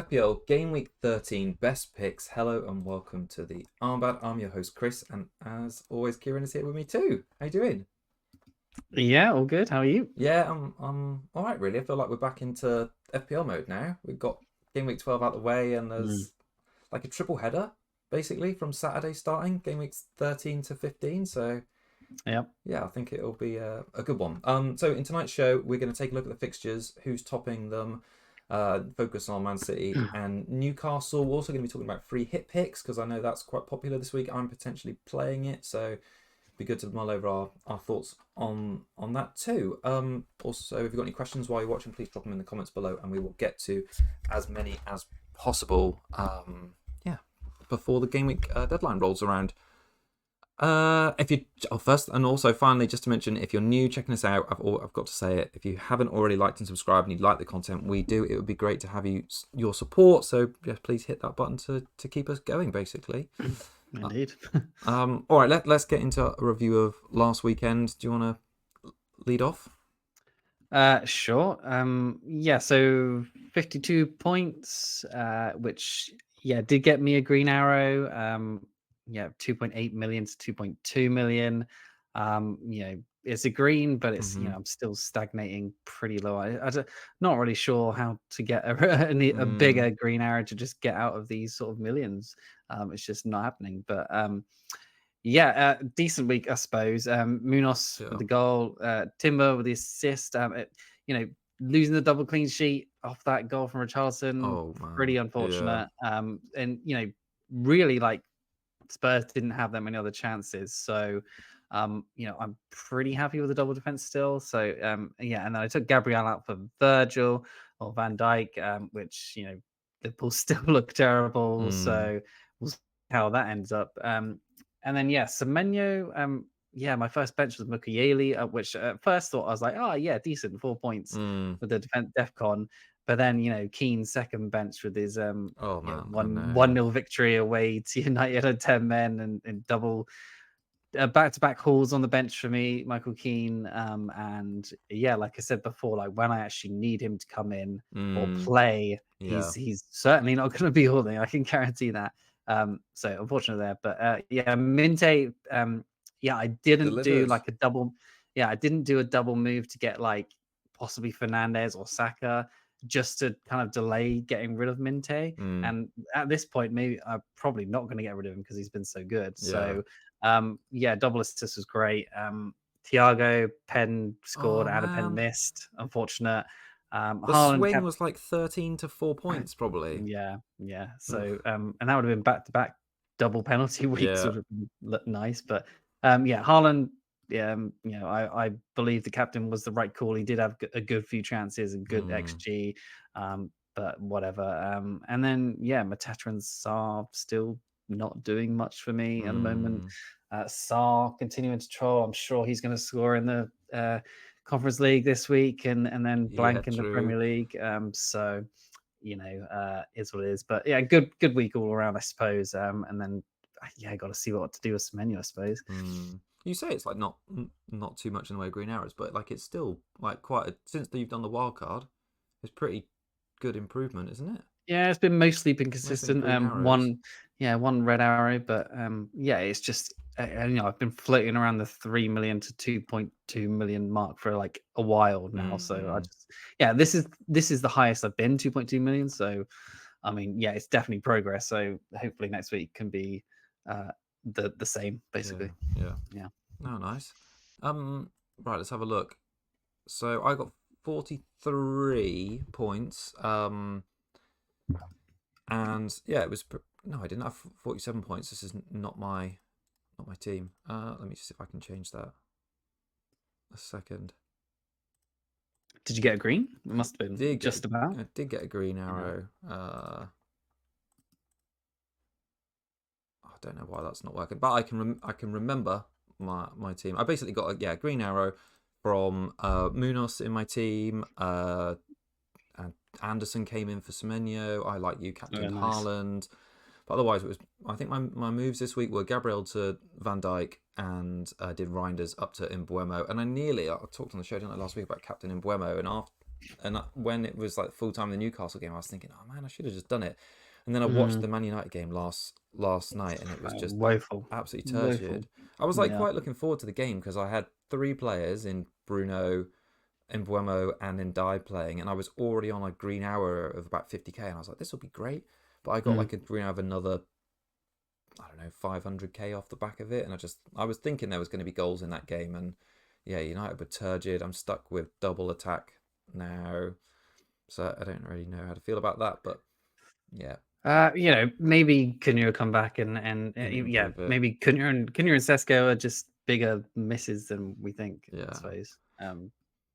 FPL Gameweek 13 Best Picks. Hello and welcome to the Armband. I'm your host Chris, and as always, Kieran is here with me too. How you doing? Yeah, all good. How are you? Yeah, I'm all right. Really, I feel like we're back into FPL mode now. We've got Gameweek 12 out the way, and Mm. there's like a triple header basically from Saturday starting Gameweeks 13 to 15. So Yeah. yeah, I think it'll be a good one. So in tonight's show, we're going to take a look at the fixtures, who's topping them, focus on Man City and Newcastle. We're also going to be talking about free hit picks because I know that's quite popular this week. I'm potentially playing it, so it'd be good to mull over our thoughts on that too. Also, if you've got any questions while you're watching, please drop them in the comments below, and we will get to as many as possible. Yeah, before the game week deadline rolls around. If you first and also finally, just to mention, if you're new checking us out, I've got to say it. If you haven't already liked and subscribed and you like the content we do, it would be great to have your support. So yes, please hit that button to keep us going, basically. Indeed. All right, let's get into a review of last weekend. Do you want to lead off? Sure. Yeah, so 52 points, which did get me a green arrow. 2.8 million to 2.2 million. It's a green, but it's I'm still stagnating pretty low. Not really sure how to get a bigger green arrow to just get out of these sort of millions. It's just not happening. But decent week, I suppose. Munoz with the goal, Timber with the assist. Losing the double clean sheet off that goal from Richarlison, Oh man, pretty unfortunate. And really like Spurs didn't have that many other chances, so I'm pretty happy with the double defense still. So and then I took Gabriel out for Virgil or Van Dijk, which Liverpool still look terrible. So we'll see how that ends up. And then Semenyo. My first bench was Mukiele, which at first thought I was like, oh yeah, decent 4 points with the defense DEFCON. But then Keane's second bench with his oh man, one nil victory away to United at 10 men and double back-to-back hauls on the bench for me, Michael Keane. And like I said before, like when I actually need him to come in or play, he's certainly not going to be hauling. I can guarantee that. So unfortunate there, but Minte. I didn't do like a double. Yeah, I didn't do a double move to get like possibly Fernandez or Saka just to kind of delay getting rid of Minte. And at this point, maybe I'm probably not going to get rid of him because he's been so good. So double assist was great. Thiago Pen scored and a Pen missed. Unfortunate. The swing was like 13 to 4 points, probably. Yeah. So and that would have been back-to-back double penalty weeks would have been nice. But Haaland. I believe the captain was the right call. He did have a good few chances and good XG, but whatever. And then Mateta and Sarr still not doing much for me at the moment. Sarr continuing to troll. I'm sure he's going to score in the Conference League this week and then blank in the Premier League. So is what it is. But good week all around, I suppose. And then got to see what to do with Semenyo, I suppose. You say it's like not too much in the way of green arrows, but like it's still like since you've done the wild card, it's pretty good improvement, isn't it? Yeah, it's mostly been consistent. One red arrow, but it's just I've been floating around the 3 million to 2.2 million mark for like a while now. So I just this is the highest I've been, 2.2 million. So I mean, it's definitely progress. So hopefully next week can be the same, basically. Yeah. Oh, nice. Right, let's have a look. So I got 43 points. And it was I didn't have 47 points. This is not my team. Let me see if I can change that. A second. Did you get a green? It must have been just about. I did get a green arrow. I don't know why that's not working, but I can remember my team. I basically got a green arrow from Munoz in my team. And Anderson came in for Semenyo. I like you, Captain Haaland. But otherwise, I think my moves this week were Gabriel to Van Dijk and did Reinders up to Mbeumo. And I talked on the show, didn't I, last week about Captain Mbeumo, and and when it was like full time the Newcastle game, I was thinking, oh man, I should have just done it. And then I watched Mm, the Man United game last night, and it was just woeful, absolutely woeful. turgid. I was like Yeah. quite looking forward to the game because I had three players in Bruno, in Buemo, and in Dye playing, and I was already on a green hour of about 50k, and I was like, this will be great. But I got Mm. like a green hour of another, I don't know, 500k off the back of it, and I was thinking there was going to be goals in that game, and yeah, United were turgid. I'm stuck with double attack now, so I don't really know how to feel about that, but yeah, Maybe Cunha will come back and yeah, improve it. maybe Cunha and Sesko are just bigger misses than we think, I Yeah, suppose.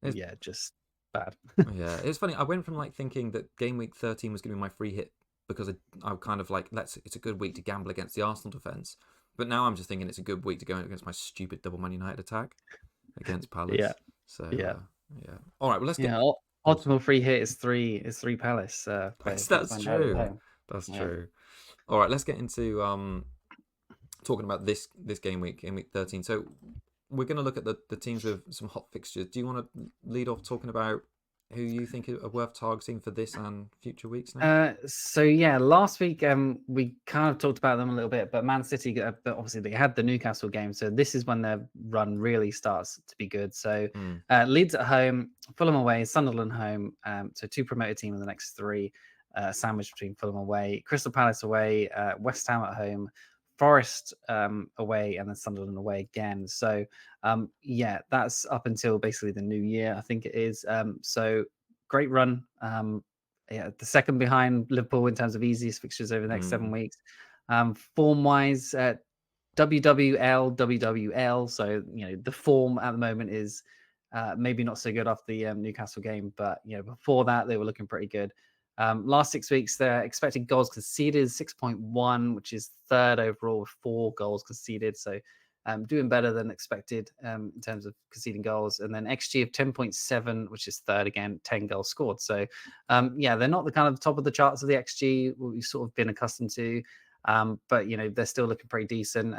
it's, Yeah, just bad. yeah. It's funny. I went from like thinking that game week 13 was going to be my free hit because I kind of like it's a good week to gamble against the Arsenal defense, but now I'm just thinking it's a good week to go against my stupid double Man United attack against Yeah, Palace. So yeah, yeah. All right. Well, let's get. yeah. Oh, Optimal free hit is three Palace players against that's Man United at true. home. That's Yeah. true. All right. Let's get into talking about this game week 13. So we're going to look at the teams with some hot fixtures. Do you want to lead off talking about who you think are worth targeting for this and future weeks now? So yeah, last week we kind of talked about them a little bit, but Man City obviously they had the Newcastle game, so this is when their run really starts to be good. So Mm, Leeds at home, Fulham away, Sunderland home. So two promoted teams in the next three, sandwiched between Fulham away, Crystal Palace away, West Ham at home, Forest away, and then Sunderland away again. So yeah, that's up until basically the new year, I think it is. So great run. Yeah, the second behind Liverpool in terms of easiest fixtures over the next 7 mm, weeks. Form wise, WWL. So the form at the moment is maybe not so good after the Newcastle game, but before that they were looking pretty good. Last 6 weeks, their expected goals conceded is 6.1, which is third overall with 4 goals conceded. So doing better than expected in terms of conceding goals. And then XG of 10.7, which is third again, 10 goals scored. So yeah, they're not the kind of top of the charts of the XG we've sort of been accustomed to. But they're still looking pretty decent.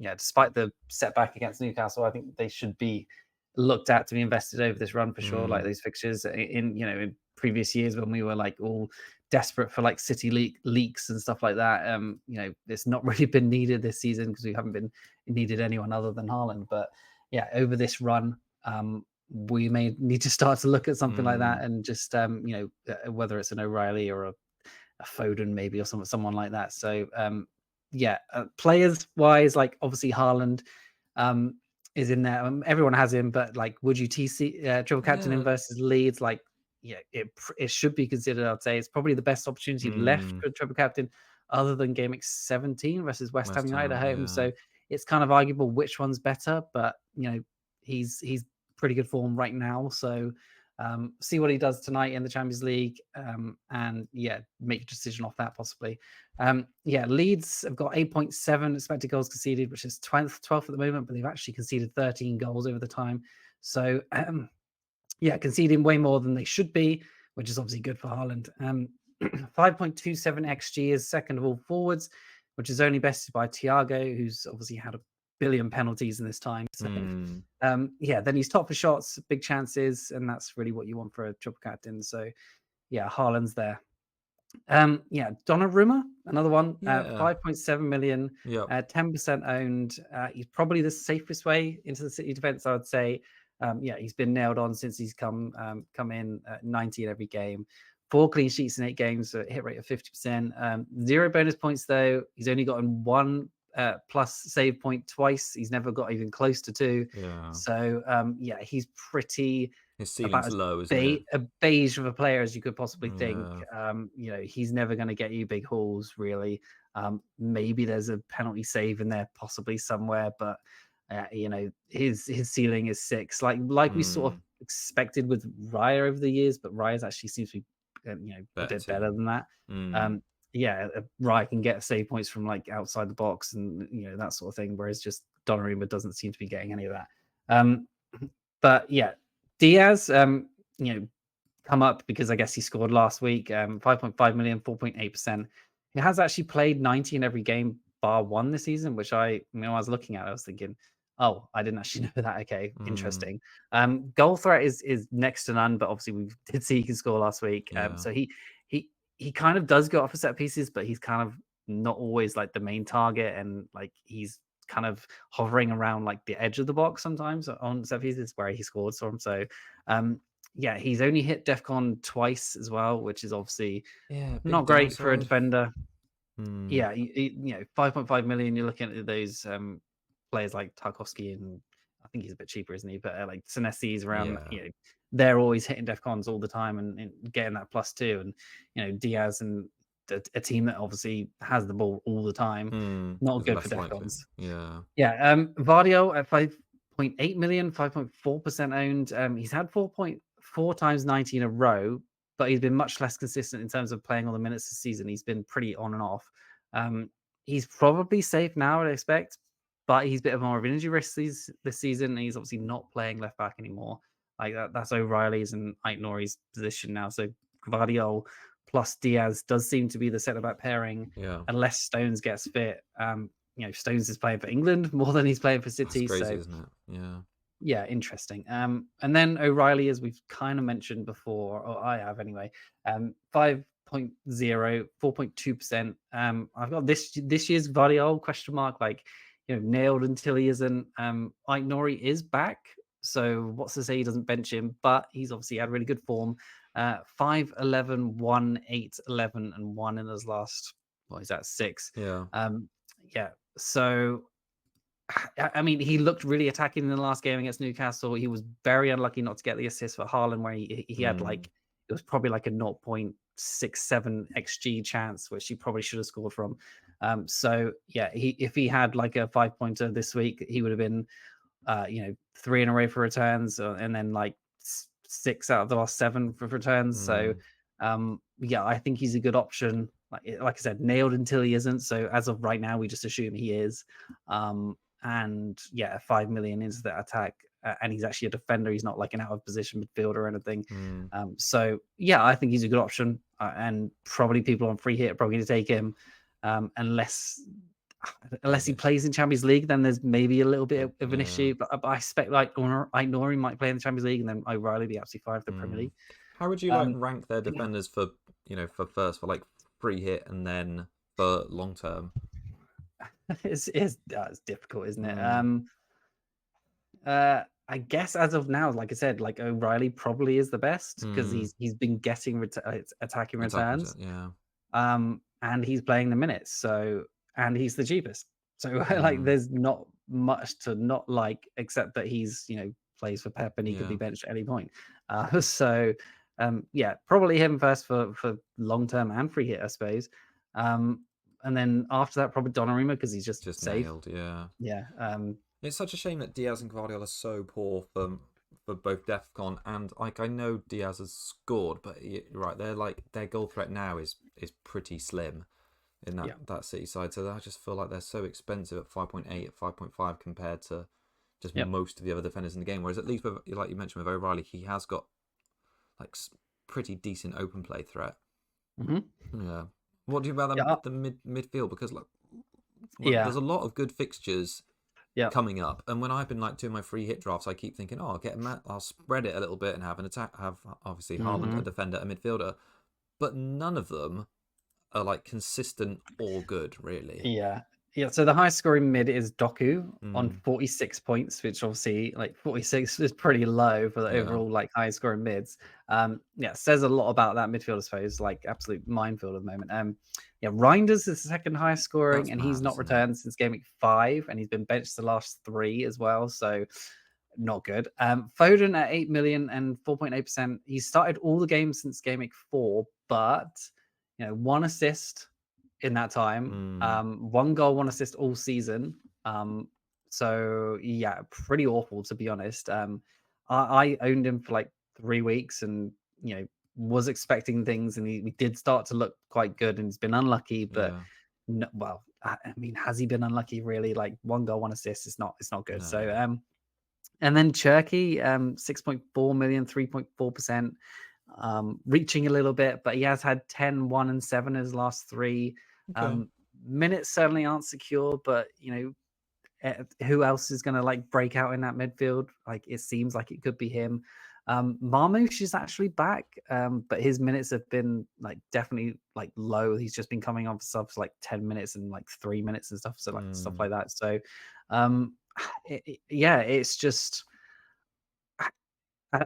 Yeah, despite the setback against Newcastle, I think they should be looked at to be invested over this run for sure. Like mm, these fixtures in previous years when we were like all desperate for like City leaks and stuff like that. It's not really been needed this season because we haven't been needed anyone other than Haaland. But yeah, over this run, we may need to start to look at something like that mm, and just whether it's an O'Reilly or a Foden maybe or someone like that. So yeah, players wise, like obviously Haaland is in there. Everyone has him, but like, would you TC triple captain him yeah, versus Leeds? Like, yeah, it should be considered. I'd say it's probably the best opportunity left mm, for triple captain, other than Game Week 17 versus West Ham West United at Ham, home. yeah. So it's kind of arguable which one's better, but he's pretty good form right now. So see what he does tonight in the Champions League, and yeah, make a decision off that possibly. Yeah, Leeds have got 8.7 expected goals conceded, which is 12th at the moment, but they've actually conceded 13 goals over the time. So yeah, conceding way more than they should be, which is obviously good for Haaland. 5.27 XG is second of all forwards, which is only bested by Thiago, who's obviously had a billion penalties in this time. So Mm, yeah, then he's top for shots, big chances, and that's really what you want for a triple captain. So yeah, Haaland's there. Yeah, Donnarumma, another one, yeah, 5.7 million, yeah. 10% owned. He's probably the safest way into the City defense, I would say. Yeah, he's been nailed on since he's come in 90 in every game. 4 clean sheets in 8 games, a hit rate of 50%. 0 bonus points though. He's only gotten 1 plus save point twice. He's never got even close to 2. Yeah. So yeah, he's pretty His about ceiling's as low, isn't it? a beige of a player as you could possibly think. Yeah. He's never going to get you big hauls, really. Maybe there's a penalty save in there, possibly somewhere, but his ceiling is 6, like we sort of Mm, expected with Raya over the years, but Raya's actually seems to be a better bit too. better than that. Mm, Um, yeah, Raya can get save points from like outside the box and that sort of thing, whereas just Donnarumma doesn't seem to be getting any of that. But yeah, Diaz, come up because I guess he scored last week. 5.5 million, 4.8%. He has actually played 90 in every game bar one this season, which I was looking at. I was thinking, Oh, I didn't actually know that. Okay, Mm, interesting. Goal threat is next to none, but obviously we did see he can score last week. yeah. So he he kind of does go off for set pieces, but he's kind of not always like the main target, and like he's kind of hovering around like the edge of the box sometimes on set pieces where he scored from. So um yeah, he's only hit DEFCON twice as well, which is obviously Yeah, big not great for a downside. defender. Mm, Yeah, you know, 5.5 million. You're looking at those players like Tarkovsky, and I think he's a bit cheaper, isn't he? But like Senesi's around, yeah. you know, they're always hitting DEFCONs all the time and getting that +2. And you know, Diaz and a team that obviously has the ball all the time, not Is good for less likely. DEFCONs. Yeah. Yeah, Vardio at 5.8 million, 5.4% owned. He's had 4.4 times 90 in a row, but he's been much less consistent in terms of playing all the minutes this season. He's been pretty on and off. Um, he's probably safe now, I'd expect, but he's a bit of more of an injury risk this season. And he's obviously not playing left back anymore. Like that's O'Reilly's and Ait Nori's position now. So Vardio plus Diaz does seem to be the centre back pairing, Yeah. unless Stones gets fit. You know, Stones is playing for England more than he's playing for That's City. crazy, So isn't it? Yeah. yeah, interesting. And then O'Reilly, as we've kind of mentioned before, or I have anyway, 5.0, 4.2%. I've got this year's Vardiol question mark, like, you know, nailed until he isn't. Ike Nori is back. So what's to say he doesn't bench him, but he's obviously had really good form. 5, 11, 1, 8, 11, and 1 in his last, what is that, 6. Yeah. Yeah. So I mean, he looked really attacking in the last game against Newcastle. He was very unlucky not to get the assist for Haaland, where he had Mm, like, it was probably like a 0.67 xG chance, which he probably should have scored from. So yeah, if he had like a 5 pointer this week, he would have been you know, 3 in a row for returns, and then like 6 out of the last 7 for returns. So, mm, yeah, I think he's a good option. Like I said, nailed until he isn't. So as of right now, we just assume he is. And yeah, 5 million into that attack, and he's actually a defender. He's not like an out of position midfielder or anything. mm. So yeah, I think he's a good option, and probably people on free hit are probably going to take him, unless he Maybe. plays in Champions League, then there's maybe a little bit of an Yeah. issue. But I expect like Nori might play in the Champions League, and then O'Reilly be absolutely fine for the Premier Mm. League. How would you like Um, rank their defenders for, for first, for like free hit and then for long term? it's difficult, isn't it? Mm, I guess as of now, like I said, like O'Reilly probably is the best because mm. he's been getting attacking Attacking, returns, yeah. and he's playing the minutes, so and he's the cheapest. So like, Mm, there's not much to not like, except that he's, you know, plays for Pep and he could be yeah. benched at any point. So yeah, probably him first for long term and free hit, I suppose. And then after that, probably Donnarumma because he's just Just safe. nailed, yeah. Yeah. It's such a shame that Diaz and Guardiola are so poor for both DEFCON and like I know Diaz has scored, but you're right, they're like their goal threat now is pretty slim in Yeah. that City side. So I just feel like they're so expensive at 5.8, at 5.5 compared to just Yep. most of the other defenders in the game. Whereas at least with, like you mentioned with O'Reilly, he has got like pretty decent open play threat. Hmm. Yeah. What do you about Yeah. the midfield? Because like Yeah. there's a lot of good fixtures Yeah. coming up. And when I've been like doing my free hit drafts, I keep thinking, oh, I'll spread it a little bit and have an attack, have obviously Haaland, a Hmm. defender, a midfielder, but none of them are like consistent or good, really. Yeah. Yeah. So the highest scoring mid is Doku on Mm, 46 points, which obviously like 46 is pretty low for the yeah, overall like highest scoring mids. Yeah, says a lot about that midfield, I suppose, like absolute minefield at the moment. Yeah, Reinders is the second highest scoring, that's and he's mad, not isn't it? returned since game week 5, and he's been benched the last 3 as well. So not good. Foden at 8 million and 4.8%. He started all the games since game week 4, but you know, 1 assist in that time. Mm, 1 goal, 1 assist all season. So yeah, pretty awful to be honest. I owned him for like 3 weeks, and you know, was expecting things, and he did start to look quite good, and he's been unlucky, but yeah, no, well, I mean, has he been unlucky really? Like 1 goal, 1 assist, it's not good. So no, and then Turkey, 6.4 million, 3.4%, reaching a little bit, but he has had 10, 1, and 7 his last 3. okay, Um, Minutes certainly aren't secure, but you know, who else is going to like break out in that midfield? Like it seems like it could be him. Marmoush is actually back, but his minutes have been like definitely like low. He's just been coming on for subs like 10 minutes and like 3 minutes and stuff, so like stuff like that. So, yeah, it's just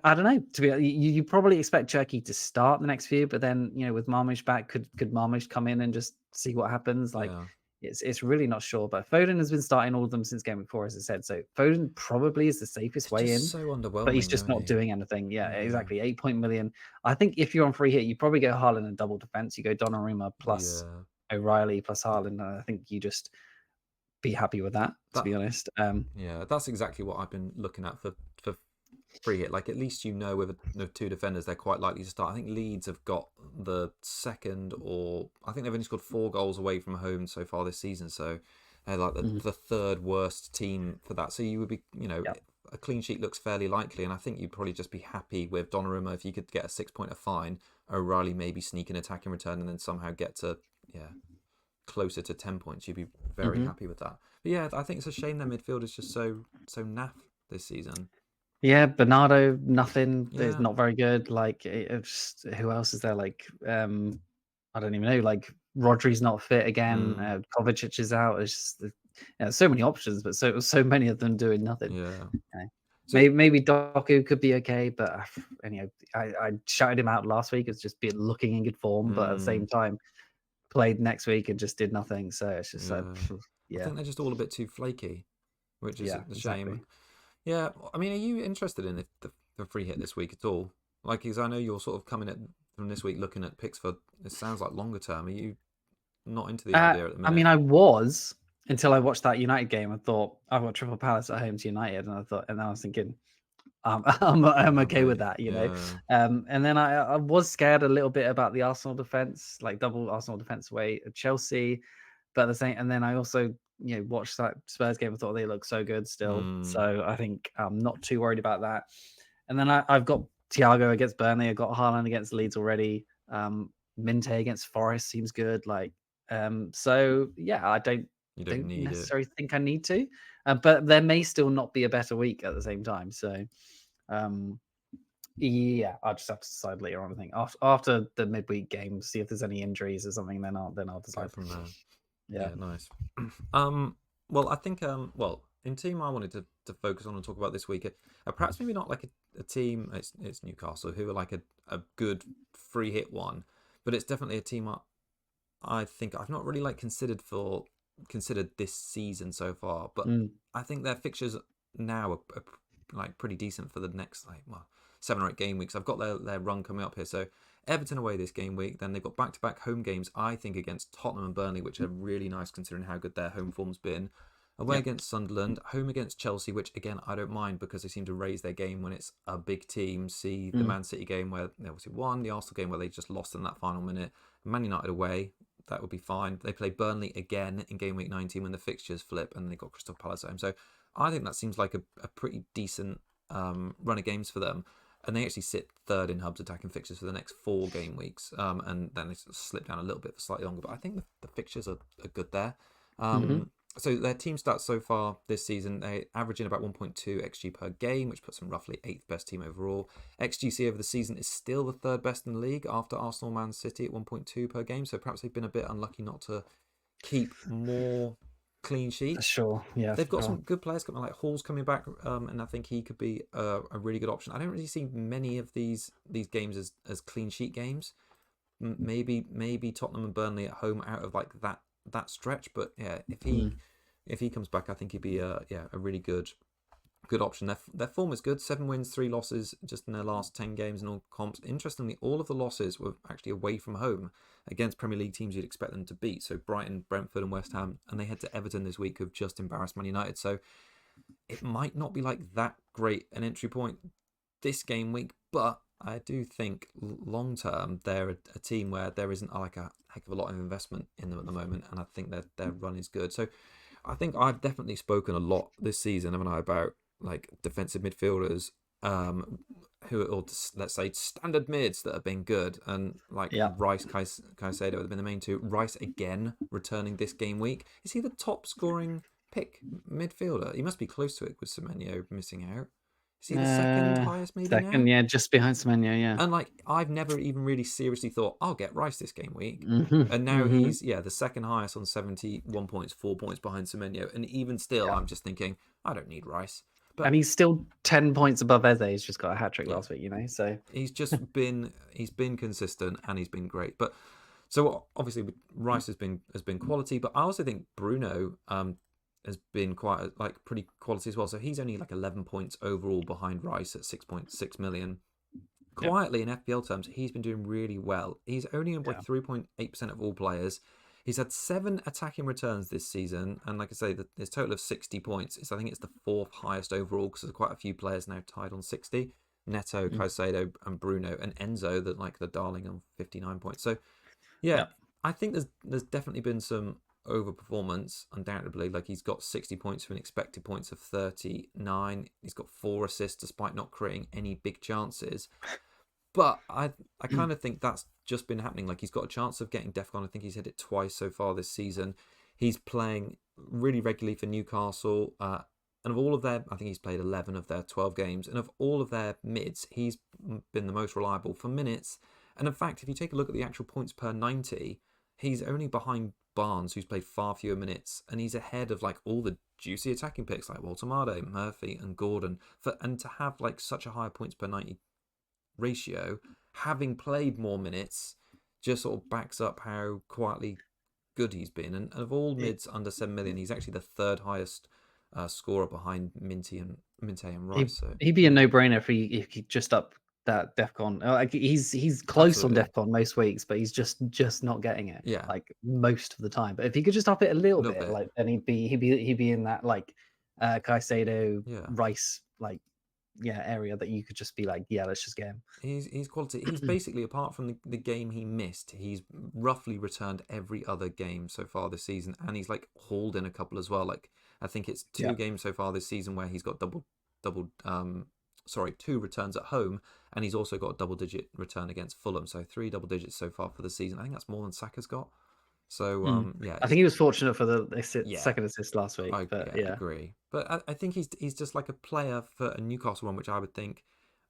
I don't know. To be you probably expect Cherky to start the next few, but then with Marmoush back, could Marmoush come in and just see what happens? Like Yeah. it's really not sure. But Foden has been starting all of them since game week 4, as I said. So Foden probably is the safest It's way just in, so but he's underwhelming, just isn't not he? doing anything. Yeah, Yeah. exactly. 8 million. I think if you're on free hit, you probably go Haaland and double defense. You go Donnarumma plus Yeah. O'Reilly plus Haaland. And I think you just be happy with that, to That be honest. Yeah, that's exactly what I've been looking at for free hit. Like at least with the two defenders, they're quite likely to start. I think Leeds have got the second, or I think they've only scored 4 goals away from home so far this season. So they're like the third worst team for that. So you would be, Yeah. a clean sheet looks fairly likely, and I think you'd probably just be happy with Donnarumma if you could get a 6-pointer fine. O'Reilly maybe sneak an attack in return, and then somehow get to closer to 10 points. You'd be very happy with that. But yeah, I think it's a shame their midfield is just so naff this season. Yeah, Bernardo, nothing. Is Yeah. not very good. Like, who else is there? Like, I don't even know. Like, Rodri's not fit again. Kovacic is out. It's just, so many options, but so many of them doing nothing. Yeah. So Maybe Doku could be okay, but anyway, I shouted him out last week as just being looking in good form, but at the same time, played next week and just did nothing. So it's just like, I yeah, think they're just all a bit too flaky, which is yeah, a shame. exactly. Yeah, I mean, are you interested in the free hit this week at all? Like, because I know you're sort of coming at from this week looking at picks for, it sounds like longer term. Are you not into the idea at the I minute? mean, I was until I watched that United game. I thought I've got Triple Palace at home to United, and I was thinking, I'm okay with Mate, that. yeah. And then I was scared a little bit about the Arsenal defense, like double Arsenal defense away at Chelsea, but at the same, and then I also watched that Spurs game. I thought they looked so good still, so I think I'm not too worried about that. And then I've got Thiago against Burnley. I've got Haaland against Leeds already. Minte against Forest seems good. Like, so yeah, I don't You don't need it. necessarily think I need to, but there may still not be a better week at the same time. So, yeah, I'll just have to decide later on. I think after the midweek game, see if there's any injuries or something. Then I'll Go decide from there. Yeah. Yeah, nice. Well, I think in team I wanted to focus on and talk about this week, perhaps maybe not like a team. It's Newcastle who are like a good free hit one, but it's definitely a team I think I've not really like considered this season so far. But I think their fixtures now are like pretty decent for the next 7 or 8 game weeks. I've got their run coming up here, so Everton away this game week. Then they've got back-to-back home games, I think, against Tottenham and Burnley, which are really nice considering how good their home form's been. Away against Sunderland, home against Chelsea, which again I don't mind because they seem to raise their game when it's a big team. See the Man City game where they obviously won, the Arsenal game where they just lost in that final minute. Man United away, that would be fine. They play Burnley again in game week 19 when the fixtures flip, and they got Crystal Palace at home. So I think that seems like a pretty decent run of games for them. And they actually sit third in Hub's attacking fixtures for the next 4 game weeks. And then they sort of slip down a little bit for slightly longer. But I think the fixtures are good there. So their team stats so far this season, they averaging about 1.2 XG per game, which puts them roughly 8th best team overall. XGC over the season is still the 3rd best in the league after Arsenal, Man City at 1.2 per game. So perhaps they've been a bit unlucky not to keep more clean sheets. Sure. Yeah. They've got some good players coming, like Hall's coming back, and I think he could be a really good option. I don't really see many of these games as clean sheet games. Maybe Tottenham and Burnley at home out of like that stretch, but yeah, if he comes back, I think he'd be a really good option. Their form is good. 7 wins, 3 losses just in their last 10 games in all comps. Interestingly, all of the losses were actually away from home against Premier League teams you'd expect them to beat. So Brighton, Brentford and West Ham. And they head to Everton this week, who've just embarrassed Man United. So it might not be like that great an entry point this game week, but I do think long term they're a team where there isn't like a heck of a lot of investment in them at the moment. And I think their run is good. So I think I've definitely spoken a lot this season, haven't I, about like defensive midfielders who are, let's say, standard mids that have been good, and like Rice, Caicedo have been the main two. Rice again returning this game week. Is he the top scoring pick midfielder? He must be close to it with Semenyo missing out. Is he the second highest maybe now? Second, yeah, just behind Semenyo, yeah. And like, I've never even really seriously thought, I'll get Rice this game week. Mm-hmm. And now he's, the second highest on 71 points, 4 points behind Semenyo. And even still, I'm just thinking, I don't need Rice. But and he's still 10 points above Eze. He's just got a hat trick last week, so he's just been consistent and he's been great. But so obviously Rice has been quality, but I also think Bruno has been quite pretty quality as well. So he's only like 11 points overall behind Rice at 6.6 million. Quietly in FPL terms, he's been doing really well. He's only owned by 3.8% of all players. He's had 7 attacking returns this season, and like I say, his total of 60 points. I think it's the 4th highest overall because there's quite a few players now tied on 60. Neto, Caicedo, and Bruno, and Enzo, the darling, on 59 points. So, I think there's definitely been some overperformance, undoubtedly. Like, he's got 60 points for an expected points of 39. He's got 4 assists despite not creating any big chances. But I kind of think that's just been happening. Like, he's got a chance of getting DEFCON. I think he's hit it twice so far this season. He's playing really regularly for Newcastle. And of all of their, I think he's played 11 of their 12 games. And of all of their mids, he's been the most reliable for minutes. And in fact, if you take a look at the actual points per 90, he's only behind Barnes, who's played far fewer minutes. And he's ahead of like all the juicy attacking picks like Walter Mardo, Murphy, and Gordon. And to have like such a high points per 90 ratio, having played more minutes, just sort of backs up how quietly good he's been. And of all mids under 7 million, he's actually the 3rd highest scorer behind Minte and Rice. He'd be a no-brainer if he just up that DEFCON. Like, he's close on DEFCON most weeks, but he's just not getting it. Yeah, like most of the time. But if he could just up it a little bit, like, then he'd be in that like Caicedo, Rice, like area that you could just be like, let's just get him. He's quality. He's basically, apart from the game he missed, he's roughly returned every other game so far this season, and he's like hauled in a couple as well. Like, I think it's 2 games so far this season where he's got 2 returns at home, and he's also got a double-digit return against Fulham. So 3 double digits so far for the season. I think that's more than Saka's got. So I think he was fortunate for the second assist last week. I agree. But I think he's just like a player for a Newcastle one, which I would think,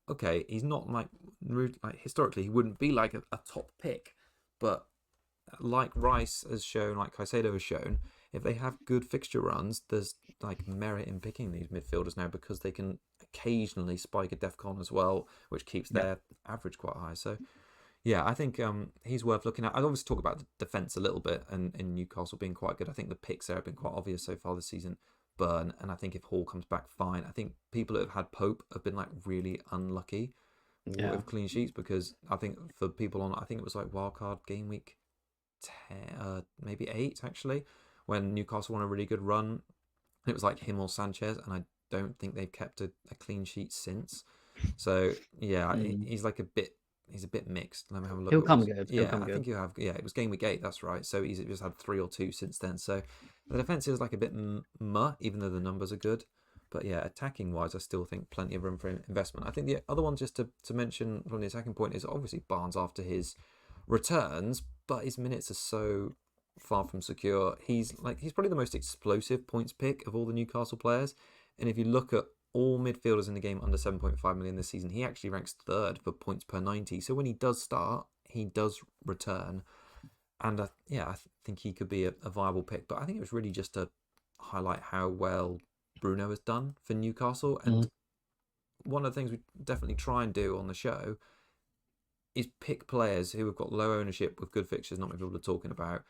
okay, he's not like historically he wouldn't be like a top pick, but like Rice has shown, like Caicedo has shown, if they have good fixture runs, there's like merit in picking these midfielders now because they can occasionally spike a DEFCON as well, which keeps their average quite high. So I think he's worth looking at. I'd obviously talk about the defence a little bit, and Newcastle being quite good. I think the picks there have been quite obvious so far this season. Burn, and I think if Hall comes back fine, I think people that have had Pope have been like really unlucky with clean sheets, because I think for people on, I think it was like wildcard game week 10, maybe 8 actually, when Newcastle won a really good run. It was like him or Sanchez, and I don't think they've kept a clean sheet since. So he's like a bit mixed. Let me have a look. He'll come good. I think you have. Yeah, it was game week 8. That's right. So he's just had 3 or 2 since then. So the defense is like a bit even though the numbers are good. But attacking wise, I still think plenty of room for investment. I think the other one just to mention from the attacking point is obviously Barnes after his returns, but his minutes are so far from secure. He's probably the most explosive points pick of all the Newcastle players. And if you look at all midfielders in the game under 7.5 million this season, he actually ranks 3rd for points per 90. So when he does start, he does return. And I think he could be a viable pick. But I think it was really just to highlight how well Bruno has done for Newcastle. And one of the things we definitely try and do on the show is pick players who have got low ownership with good fixtures not many people are talking about.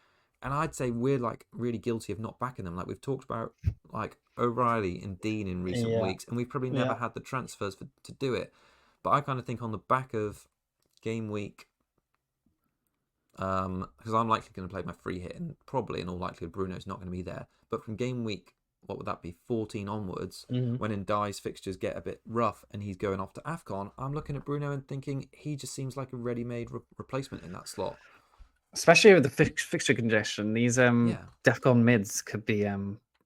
And I'd say we're like really guilty of not backing them. Like we've talked about like O'Reilly and Dean in recent weeks, and we've probably never had the transfers to do it. But I kind of think on the back of game week, because I'm likely going to play my free hit, and probably in all likelihood Bruno's not going to be there. But from game week, what would that be, 14 onwards, when Ndai's fixtures get a bit rough and he's going off to AFCON, I'm looking at Bruno and thinking he just seems like a ready-made replacement in that slot. Especially with the fixture congestion, these DEFCON mids could be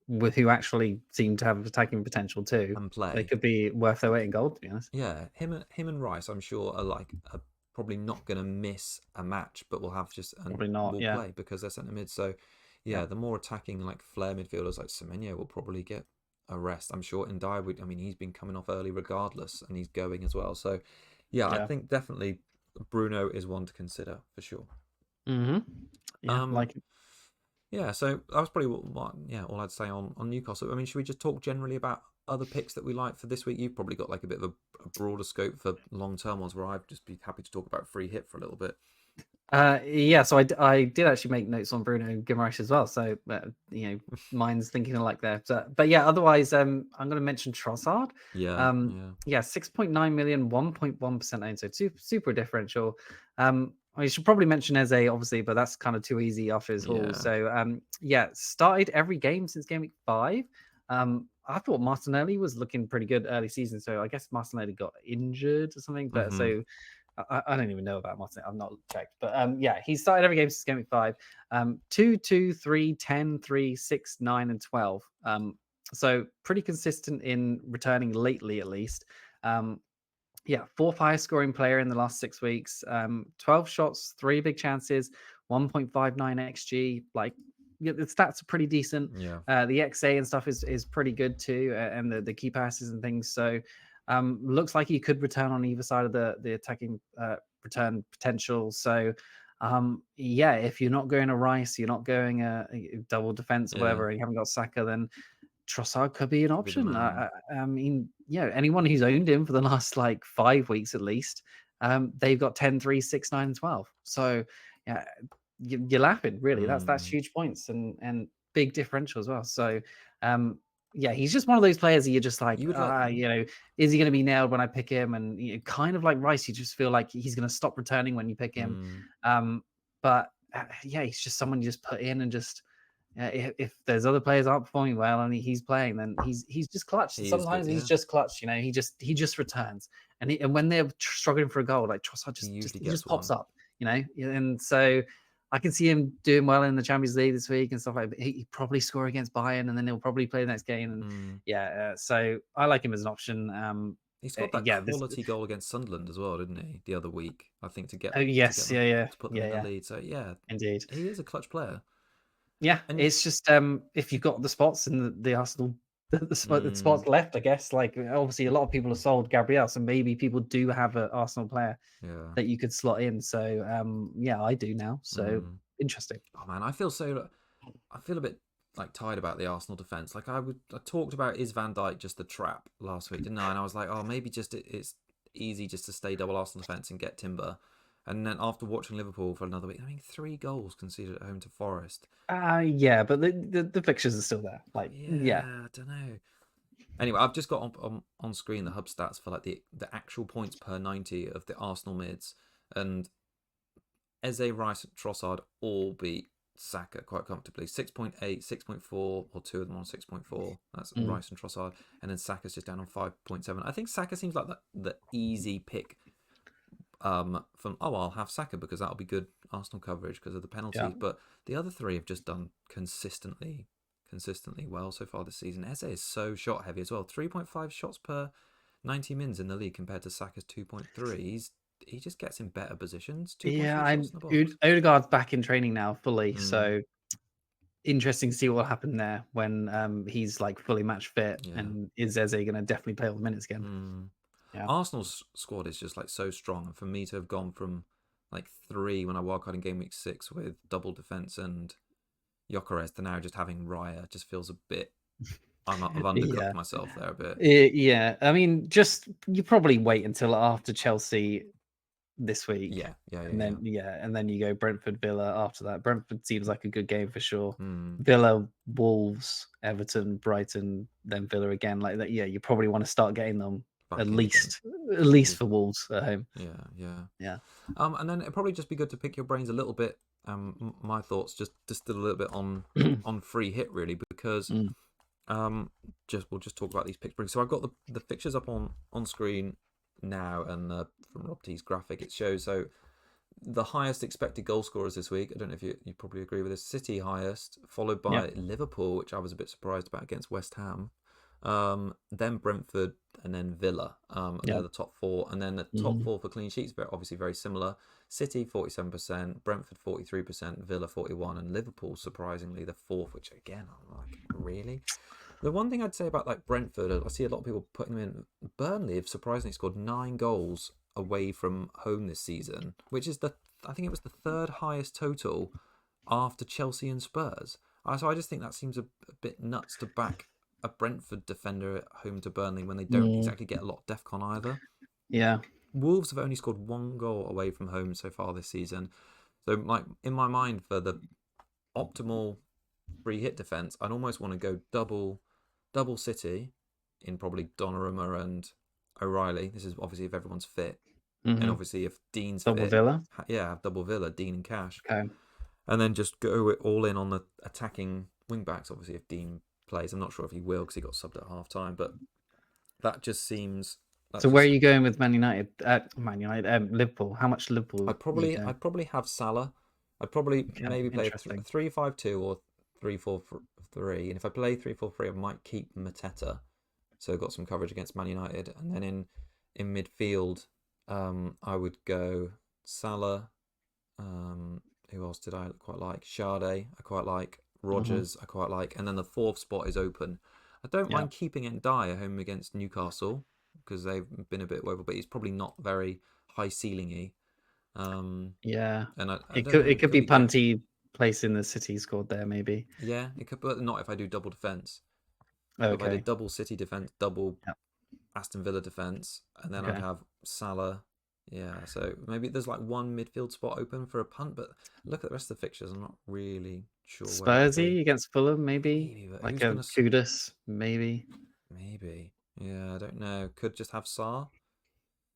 with who actually seem to have attacking potential too. And play. They could be worth their weight in gold, to be honest. Yeah, him and Rice, I'm sure, are probably not going to miss a match, but will have just probably not. Play because they're centre mid. So yeah, the more attacking like flair midfielders like Semenyo will probably get a rest. I'm sure. And Dyer would. I mean, he's been coming off early regardless, and he's going as well. So, yeah, I Yeah. think definitely Bruno is one to consider for sure. Mm-hmm. Yeah, Um, like yeah. So that was probably all I'd say on Newcastle. I mean, should we just talk generally about other picks that we like for this week? You've probably got like a bit of a broader scope for long term ones, where I'd just be happy to talk about free hit for a little bit. yeah, so I did actually make notes on Bruno Guimaraes as well. So mine's thinking alike there. But yeah, otherwise, I'm going to mention Trossard. Yeah, yeah. Yeah, 6.9 million, 1.1% owned, so super differential. I should probably mention Eze, obviously, but that's kind of too easy after his haul. Yeah. So yeah, started every game since game week 5. I thought Martinelli was looking pretty good early season, so I guess Martinelli got injured or something. But so I don't even know about Martin. I've not checked, but yeah, he started every game since game week 5. 2, 2, 3, 10, 3, 6, 9, and 12. So pretty consistent in returning lately, at least. Yeah, 4th highest scoring player in the last 6 weeks. 12 shots, 3 big chances, 1.59 xG. Like, yeah, the stats are pretty decent. Yeah. The XA and stuff is pretty good too, and the key passes and things. So looks like he could return on either side of the attacking return potential. So yeah, if you're not going a Rice, you're not going a double defense or whatever, and you haven't got Saka, then Trossard could be an Could be the option. man. I mean, anyone who's owned him for the last like 5 weeks at least, they've got 10, 3, 6, 9, and 12. So yeah, you're laughing, really. That's huge points and big differential as well. So yeah, he's just one of those players that you're just like, You would like. is he going to be nailed when I pick him? And kind of like Rice, you just feel like he's going to stop returning when you pick him. But yeah, he's just someone you just put in and just. If there's other players aren't performing well and he's playing, then he's just clutch. He is Sometimes good, he's yeah. just clutch. He just returns, and when they're struggling for a goal, like Trossard He just usually gets pops one. up. And so I can see him doing well in the Champions League this week and stuff like that. He probably score against Bayern, and then he'll probably play the next game. And yeah, so I like him as an option. He scored that Yeah, this. quality goal against Sunderland as well, didn't he? The other week, I think, to get Oh yes, them yeah, to put them in the lead. So yeah, indeed. he is a clutch player. Yeah, And it's just if you've got the spots in the Arsenal, the spots left, I guess. Like obviously, a lot of people have sold Gabriel, so maybe people do have an Arsenal player that you could slot in. So yeah, I do now. So interesting. Oh man, I feel a bit like tired about the Arsenal defense. Like I talked about, is Van Dijk just the trap last week, didn't I? And I was like, oh, maybe just it's easy just to stay double Arsenal defense and get Timber. And then after watching Liverpool for another week, I mean, 3 goals conceded at home to Forest. Yeah, but the fixtures are still there. Like yeah. I don't know. Anyway, I've just got on screen the hub stats for like the actual points per 90 of the Arsenal mids, and Eze, Rice, and Trossard all beat Saka quite comfortably. 6.8, 6.4, or 2 of them on 6.4. That's Rice and Trossard. And then Saka's just down on 5.7. I think Saka seems like the easy pick I'll have Saka because that'll be good Arsenal coverage because of the penalties. Yeah. But the other 3 have just done consistently well so far this season. Eze is so shot heavy as well. 3.5 shots per 90 mins in the league compared to Saka's 2.3. He just gets in better positions. 2.3 shots in the box. Odegaard's back in training now fully, so interesting to see what will happen there when he's like fully match fit. And is Eze going to definitely play all the minutes again? Yeah. Arsenal's squad is just like so strong, and for me to have gone from like 3 when I wildcard in game week 6 with double defense and Gyökeres to now just having Raya just feels a bit. I've undercooked myself there a bit. Yeah, I mean, you probably wait until after Chelsea this week. And then you go Brentford, Villa after that. Brentford seems like a good game for sure. Villa, Wolves, Everton, Brighton, then Villa again. Like that, yeah, you probably want to start getting them at least for Wolves at home. Yeah. And then it'd probably just be good to pick your brains a little bit. My thoughts just a little bit on free hit really, because we'll just talk about these picks. So I've got the fixtures up on screen now, and from Rob T's graphic it shows so the highest expected goal scorers this week. I don't know if you probably agree with this. City highest, followed by Liverpool, which I was a bit surprised about against West Ham. Then Brentford, and then Villa. They're the top 4, and then the top 4 for clean sheets. Obviously very similar. City 47%, Brentford 43%, Villa 41%, and Liverpool surprisingly the fourth, which again I'm like, really? The one thing I'd say about like Brentford, I see a lot of people putting them in. Burnley have surprisingly scored 9 goals away from home this season, which is I think it was the third highest total after Chelsea and Spurs. So I just think that seems a bit nuts to back a Brentford defender at home to Burnley when they don't exactly get a lot of defcon either. Yeah. Wolves have only scored 1 goal away from home so far this season. So like in my mind, for the optimal free hit defense, I'd almost want to go double City in probably Donnarumma and O'Reilly. This is obviously if everyone's fit. And obviously if Dean's Double fit, Villa. have double Villa, Dean and Cash. Okay. And then just go all in on the attacking wing backs. Obviously if Dean plays, I'm not sure if he will because he got subbed at half time, but that just seems. So where are you going with Man United? Liverpool. How much Liverpool? I'd probably have Salah. I'd probably maybe play 3-5-2 or 3-4-3. And if I play 3-4-3, I might keep Mateta, so I've got some coverage against Man United. And then in midfield, I would go Salah. Who else did I quite like? Sade, I quite like. Rodgers, I quite like. And then the fourth spot is open. I don't mind keeping Ndiaye at home against Newcastle because they've been a bit woeful, but he's probably not very high ceiling-y. And it could be punty place in the City squad there, maybe. Yeah, it could, but not if I do double defense. Okay. If I did double City defense, double Aston Villa defense, and then I'd have Salah. Yeah, so maybe there's like one midfield spot open for a punt, but look at the rest of the fixtures. I'm not really sure. Spursy against Fulham, maybe like a Kudus, maybe. Maybe. Yeah, I don't know. Could just have Sarr.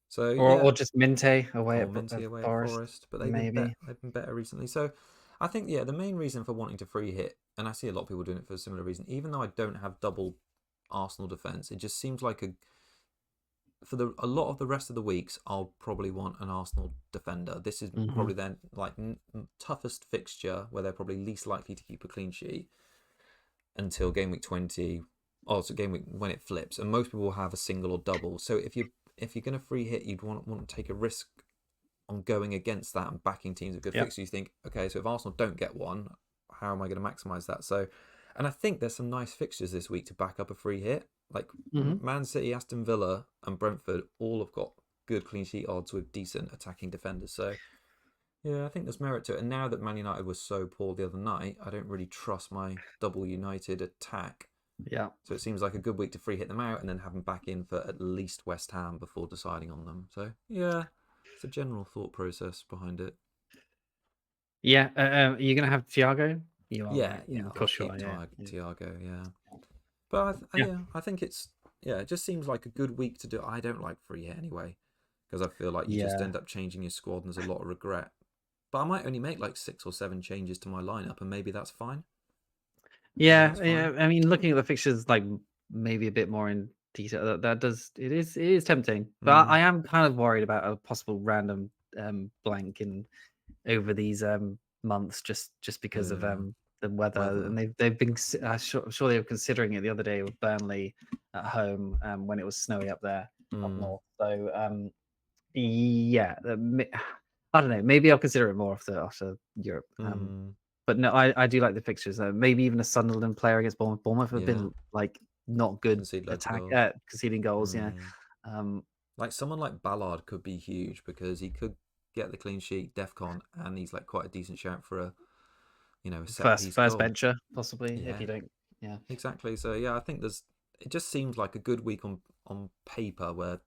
So or just Minte away at Forest, but they've been better recently. So I think the main reason for wanting to free hit, and I see a lot of people doing it for a similar reason, even though I don't have double Arsenal defense, it just seems like a lot of the rest of the weeks I'll probably want an Arsenal defender. This is probably their like toughest fixture where they're probably least likely to keep a clean sheet until game week 20. Also game week when it flips, and most people will have a single or double. So if you're going to free hit, you'd want to take a risk on going against that and backing teams with good fixtures. You think, okay, so if Arsenal don't get one, how am I going to maximise that? So, and I think there's some nice fixtures this week to back up a free hit. Like Man City, Aston Villa, and Brentford all have got good clean sheet odds with decent attacking defenders. So, yeah, I think there's merit to it. And now that Man United was so poor the other night, I don't really trust my double United attack. Yeah. So it seems like a good week to free hit them out and then have them back in for at least West Ham before deciding on them. So, yeah, it's a general thought process behind it. Yeah. Are you going to have Thiago? You are. Yeah, right? yeah. Of course you are. Thiago, yeah. But I think it just seems like a good week to do. I don't like free hit anyway because I feel like you just end up changing your squad and there's a lot of regret. But I might only make like 6 or 7 changes to my lineup and maybe that's fine. Yeah. I mean, looking at the fixtures, like maybe a bit more in detail, it is tempting. But I am kind of worried about a possible random blank over these months, just because of the weather. And they've been sure they were considering it the other day with Burnley at home when it was snowy up there up north. So I don't know. Maybe I'll consider it more after Europe. But no, I do like the fixtures. Maybe even a Sunderland player against Bournemouth. Bournemouth have been like not good conceding goals. Yeah. Like someone like Ballard could be huge because he could get the clean sheet, defcon, and he's like quite a decent shout for a first bencher possibly if you don't. Yeah. Exactly. So yeah, I think it just seems like a good week on paper where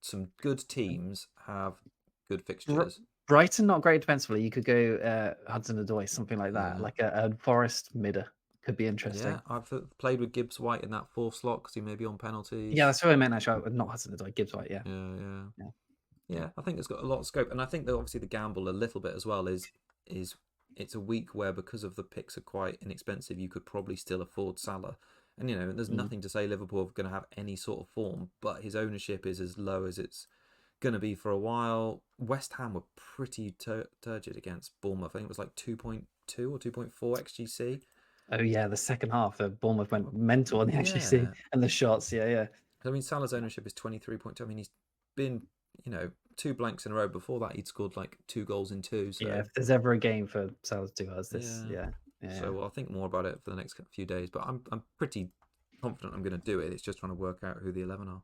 some good teams have good fixtures. Brighton not great defensively. You could go Hudson-Odoi, something like that, like a Forest midder could be interesting. Yeah, I've played with Gibbs White in that 4th slot because he may be on penalties. Yeah, that's what I meant actually. Not Hudson-Odoi, Gibbs White. Yeah. I think it's got a lot of scope, and I think that obviously the gamble a little bit as well is it's a week where because of the picks are quite inexpensive, you could probably still afford Salah. And there's nothing to say Liverpool are going to have any sort of form, but his ownership is as low as it's going to be for a while. West Ham were pretty turgid against Bournemouth. I think it was like 2.2 or 2.4 XGC. Oh yeah, the second half, Bournemouth went mental on the XGC and the shots. Yeah. I mean, Salah's ownership is 23.2. I mean, been, 2 blanks in a row. Before that, he'd scored like 2 goals in 2. So Yeah, if there's ever a game for Salah to do us, this, yeah. yeah. So I'll think more about it for the next few days. But I'm pretty confident I'm going to do it. It's just trying to work out who the 11 are.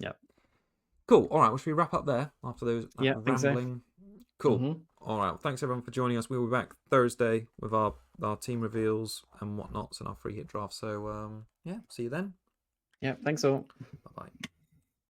Yep. Cool. All right. Well, should we wrap up there after those Yeah, I think so. rambling? Cool. Mhm. All right. Well, thanks everyone for joining us. We'll be back Thursday with our team reveals and whatnots and our free hit draft. So yeah, see you then. Yeah, thanks all. Bye bye.